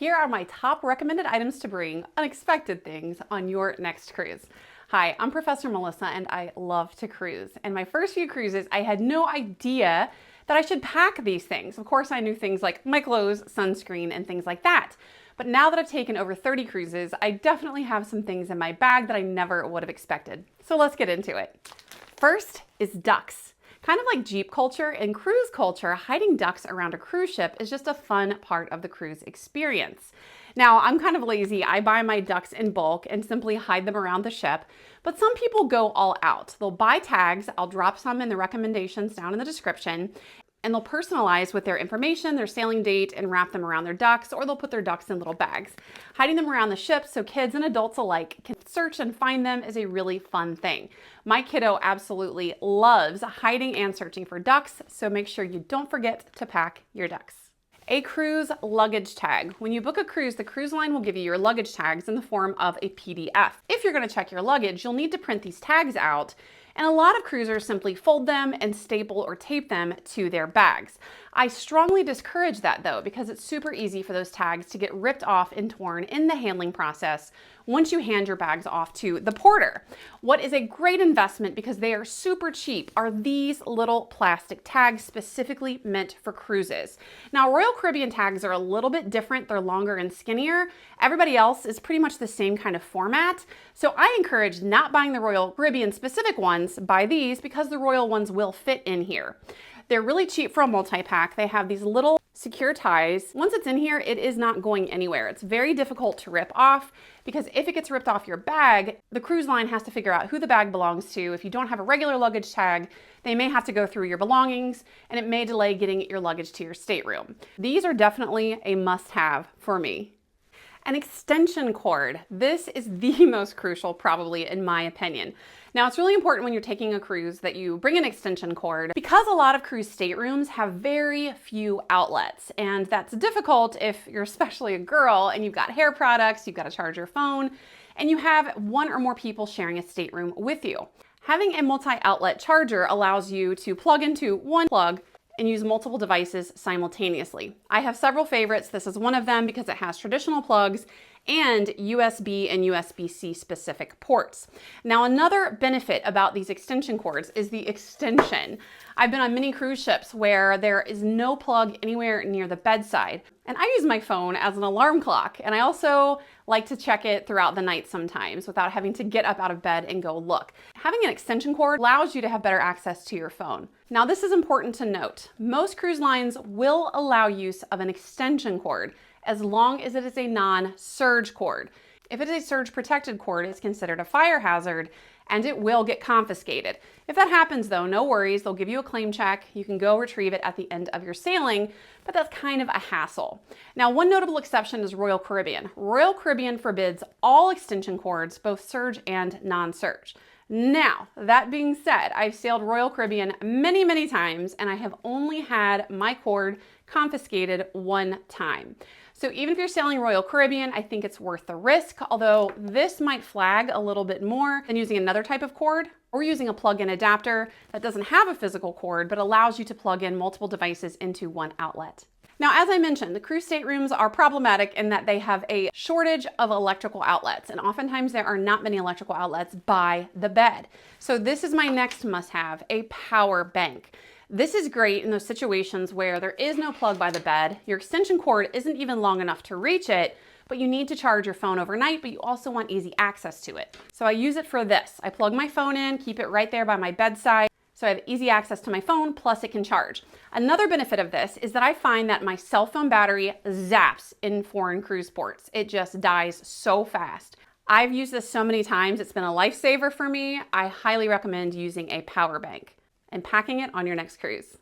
Here are my top recommended items to bring, unexpected things, on your next cruise. Hi, I'm Professor Melissa and I love to cruise. And my first few cruises, I had no idea that I should pack these things. Of course, I knew things like my clothes, sunscreen, and things like that. But now that I've taken over 30 cruises, I definitely have some things in my bag that I never would have expected. So let's get into it. First is ducks. Kind of like Jeep culture and cruise culture, hiding ducks around a cruise ship is just a fun part of the cruise experience. Now, I'm kind of lazy. I buy my ducks in bulk and simply hide them around the ship, but some people go all out. They'll buy tags, I'll drop some in the recommendations down in the description, and they'll personalize with their information, their sailing date, and wrap them around their ducks, or they'll put their ducks in little bags. Hiding them around the ship so kids and adults alike can search and find them is a really fun thing. My kiddo absolutely loves hiding and searching for ducks, so make sure you don't forget to pack your ducks. A cruise luggage tag. When you book a cruise, the cruise line will give you your luggage tags in the form of a PDF. If you're going to check your luggage, you'll need to print these tags out, and a lot of cruisers simply fold them and staple or tape them to their bags. I strongly discourage that though, because it's super easy for those tags to get ripped off and torn in the handling process once you hand your bags off to the porter. What is a great investment, because they are super cheap, are these little plastic tags specifically meant for cruises. Now, Royal Caribbean tags are a little bit different. They're longer and skinnier. Everybody else is pretty much the same kind of format. So I encourage not buying the Royal Caribbean specific ones. Buy these because the Royal ones will fit in here. They're really cheap for a multi-pack. They have these little secure ties. Once it's in here, it is not going anywhere. It's very difficult to rip off, because if it gets ripped off your bag, the cruise line has to figure out who the bag belongs to. If you don't have a regular luggage tag, they may have to go through your belongings, and it may delay getting your luggage to your stateroom. These are definitely a must-have for me. An extension cord. This is the most crucial, probably, in my opinion. Now, it's really important when you're taking a cruise that you bring an extension cord, because a lot of cruise staterooms have very few outlets, and that's difficult if you're especially a girl and you've got hair products, you've got to charge your phone, and you have one or more people sharing a stateroom with you. Having a multi-outlet charger allows you to plug into one plug and use multiple devices simultaneously. I have several favorites. This is one of them because it has traditional plugs and USB and USB-C specific ports. Now, another benefit about these extension cords is the extension. I've been on many cruise ships where there is no plug anywhere near the bedside, and I use my phone as an alarm clock, and I also like to check it throughout the night sometimes without having to get up out of bed and go look. Having an extension cord allows you to have better access to your phone. Now, this is important to note. Most cruise lines will allow use of an extension cord as long as it is a non-surge cord. If it is a surge protected cord, it's considered a fire hazard and it will get confiscated. If that happens though, no worries, they'll give you a claim check. You can go retrieve it at the end of your sailing, but that's kind of a hassle. Now, one notable exception is Royal Caribbean. Royal Caribbean forbids all extension cords, both surge and non-surge. Now, that being said, I've sailed Royal Caribbean many, many times, and I have only had my cord confiscated one time. So even if you're sailing Royal Caribbean, I think it's worth the risk, although this might flag a little bit more than using another type of cord or using a plug-in adapter that doesn't have a physical cord but allows you to plug in multiple devices into one outlet. Now, as I mentioned, the cruise staterooms are problematic in that they have a shortage of electrical outlets, and oftentimes there are not many electrical outlets by the bed. So this is my next must-have, a power bank. This is great in those situations where there is no plug by the bed, your extension cord isn't even long enough to reach it, but you need to charge your phone overnight, but you also want easy access to it. So I use it for this. I plug my phone in, keep it right there by my bedside, so I have easy access to my phone, plus it can charge. Another benefit of this is that I find that my cell phone battery zaps in foreign cruise ports. It just dies so fast. I've used this so many times, it's been a lifesaver for me. I highly recommend using a power bank and packing it on your next cruise.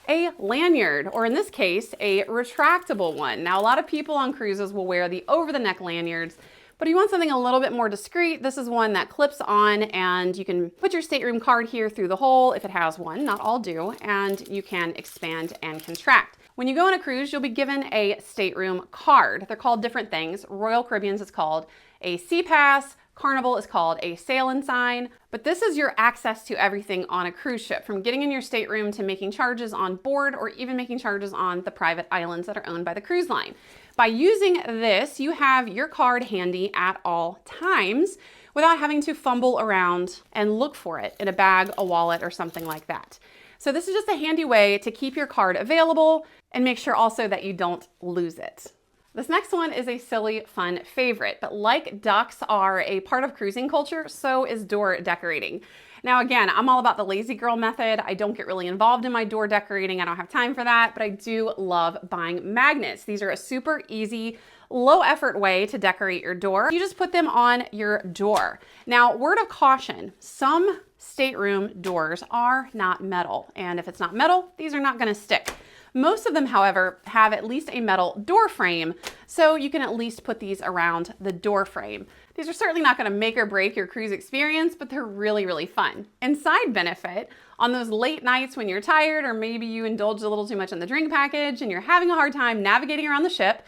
A lanyard, or in this case, a retractable one. Now, a lot of people on cruises will wear the over-the-neck lanyards, but if you want something a little bit more discreet, this is one that clips on, and you can put your stateroom card here through the hole if it has one, not all do, and you can expand and contract. When you go on a cruise, you'll be given a stateroom card. They're called different things. Royal Caribbean's is called a Sea Pass, Carnival is called a sail and sign, but this is your access to everything on a cruise ship, from getting in your stateroom to making charges on board or even making charges on the private islands that are owned by the cruise line. By using this, you have your card handy at all times without having to fumble around and look for it in a bag, a wallet, or something like that. So this is just a handy way to keep your card available and make sure also that you don't lose it. This next one is a silly, fun favorite, but like ducks are a part of cruising culture, so is door decorating. Now again, I'm all about the lazy girl method. I don't get really involved in my door decorating. I don't have time for that, but I do love buying magnets. These are a super easy, low effort way to decorate your door. You just put them on your door. Now, word of caution, some stateroom doors are not metal. And if it's not metal, these are not gonna stick. Most of them, however, have at least a metal door frame, so you can at least put these around the door frame. These are certainly not gonna make or break your cruise experience, but they're really, really fun. And side benefit, on those late nights when you're tired, or maybe you indulged a little too much in the drink package and you're having a hard time navigating around the ship,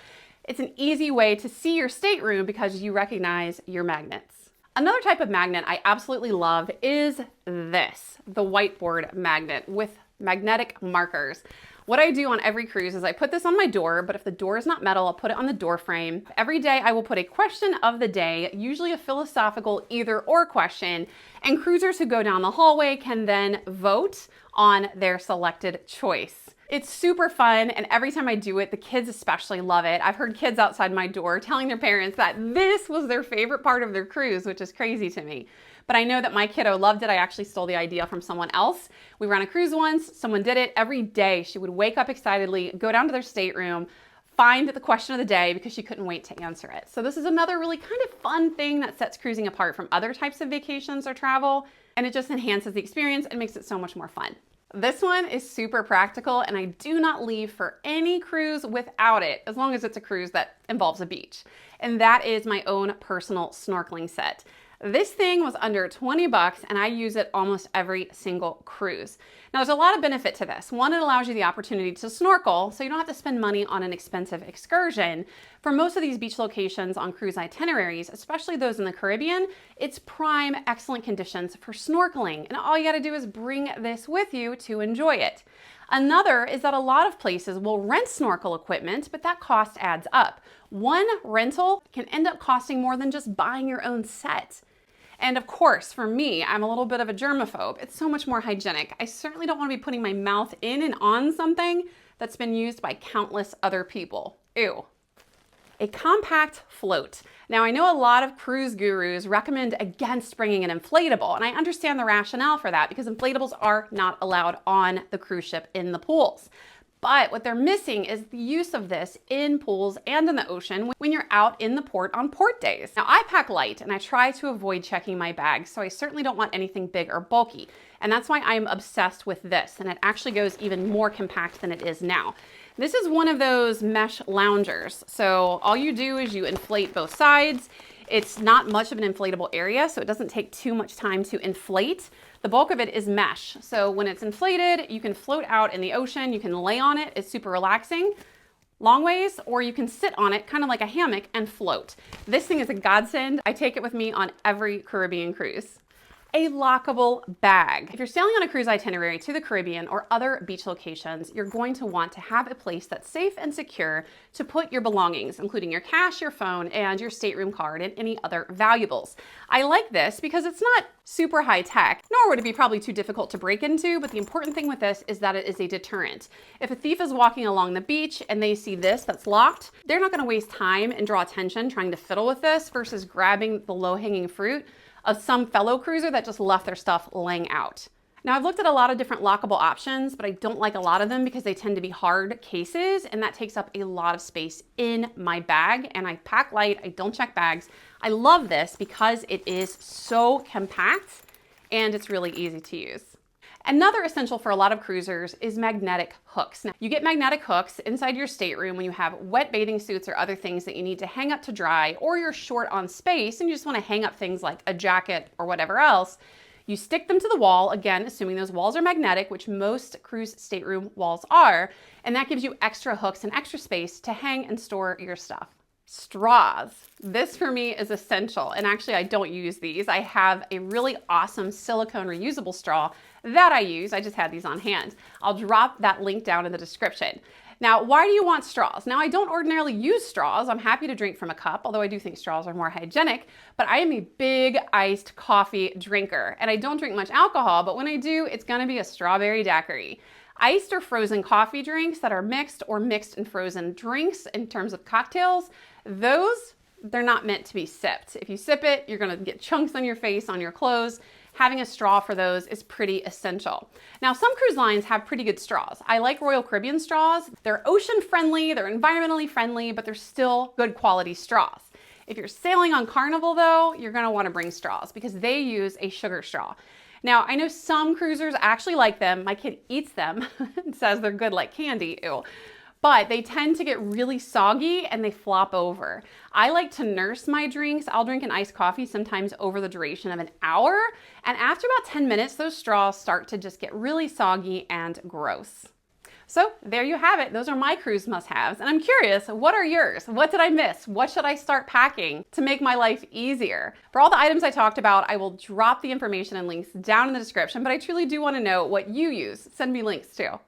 it's an easy way to see your stateroom because you recognize your magnets. Another type of magnet I absolutely love is this, the whiteboard magnet with magnetic markers. What I do on every cruise is I put this on my door, but if the door is not metal, I'll put it on the door frame. Every day I will put a question of the day, usually a philosophical either or question, and cruisers who go down the hallway can then vote on their selected choice. It's super fun, and every time I do it, the kids especially love it. I've heard kids outside my door telling their parents that this was their favorite part of their cruise, which is crazy to me. But I know that my kiddo loved it. I actually stole the idea from someone else. We were on a cruise once, someone did it every day. She would wake up excitedly, go down to their stateroom, find the question of the day because she couldn't wait to answer it. So this is another really kind of fun thing that sets cruising apart from other types of vacations or travel, and it just enhances the experience and makes it so much more fun. This one is super practical, and I do not leave for any cruise without it, as long as it's a cruise that involves a beach. And that is my own personal snorkeling set. This thing was under 20 bucks, and I use it almost every single cruise. Now, there's a lot of benefit to this. One, it allows you the opportunity to snorkel, so you don't have to spend money on an expensive excursion. For most of these beach locations on cruise itineraries, especially those in the Caribbean, it's prime, excellent conditions for snorkeling, and all you gotta do is bring this with you to enjoy it. Another is that a lot of places will rent snorkel equipment, but that cost adds up. One rental can end up costing more than just buying your own set. And of course, for me, I'm a little bit of a germaphobe. It's so much more hygienic. I certainly don't want to be putting my mouth in and on something that's been used by countless other people. Ew. A compact float. Now, I know a lot of cruise gurus recommend against bringing an inflatable, and I understand the rationale for that because inflatables are not allowed on the cruise ship in the pools. But what they're missing is the use of this in pools and in the ocean when you're out in the port on port days. Now, I pack light and I try to avoid checking my bags, so I certainly don't want anything big or bulky. And that's why I'm obsessed with this, and it actually goes even more compact than it is now. This is one of those mesh loungers. So all you do is you inflate both sides. It's not much of an inflatable area, so it doesn't take too much time to inflate. The bulk of it is mesh. So when it's inflated, you can float out in the ocean, you can lay on it, it's super relaxing, long ways, or you can sit on it kind of like a hammock and float. This thing is a godsend. I take it with me on every Caribbean cruise. A lockable bag. If you're sailing on a cruise itinerary to the Caribbean or other beach locations, you're going to want to have a place that's safe and secure to put your belongings, including your cash, your phone, and your stateroom card, and any other valuables. I like this because it's not super high tech, nor would it be probably too difficult to break into, but the important thing with this is that it is a deterrent. If a thief is walking along the beach and they see this that's locked, they're not gonna waste time and draw attention trying to fiddle with this versus grabbing the low-hanging fruit of some fellow cruiser that just left their stuff laying out. Now, I've looked at a lot of different lockable options, but I don't like a lot of them because they tend to be hard cases, and that takes up a lot of space in my bag. And I pack light, I don't check bags. I love this because it is so compact and it's really easy to use. Another essential for a lot of cruisers is magnetic hooks. Now, you get magnetic hooks inside your stateroom when you have wet bathing suits or other things that you need to hang up to dry, or you're short on space and you just want to hang up things like a jacket or whatever else. You stick them to the wall, again, assuming those walls are magnetic, which most cruise stateroom walls are, and that gives you extra hooks and extra space to hang and store your stuff. Straws. This for me is essential, and actually I don't use these. I have a really awesome silicone reusable straw that I use. I just had these on hand. I'll drop that link down in the description. Now, why do you want straws? Now, I don't ordinarily use straws. I'm happy to drink from a cup, although I do think straws are more hygienic, but I am a big iced coffee drinker, and I don't drink much alcohol, but when I do, it's gonna be a strawberry daiquiri. Iced or frozen coffee drinks that are mixed or mixed and frozen drinks in terms of cocktails, they're not meant to be sipped. If you sip it, you're gonna get chunks on your face, on your clothes. Having a straw for those is pretty essential. Now, some cruise lines have pretty good straws. I like Royal Caribbean straws. They're ocean friendly, they're environmentally friendly, but they're still good quality straws. If you're sailing on Carnival though, you're gonna wanna bring straws because they use a sugar straw. Now, I know some cruisers actually like them. My kid eats them and says they're good like candy, ew. But they tend to get really soggy and they flop over. I like to nurse my drinks. I'll drink an iced coffee sometimes over the duration of an hour. And after about 10 minutes, those straws start to just get really soggy and gross. So there you have it. Those are my cruise must-haves. And I'm curious, what are yours? What did I miss? What should I start packing to make my life easier? For all the items I talked about, I will drop the information and links down in the description, but I truly do want to know what you use. Send me links too.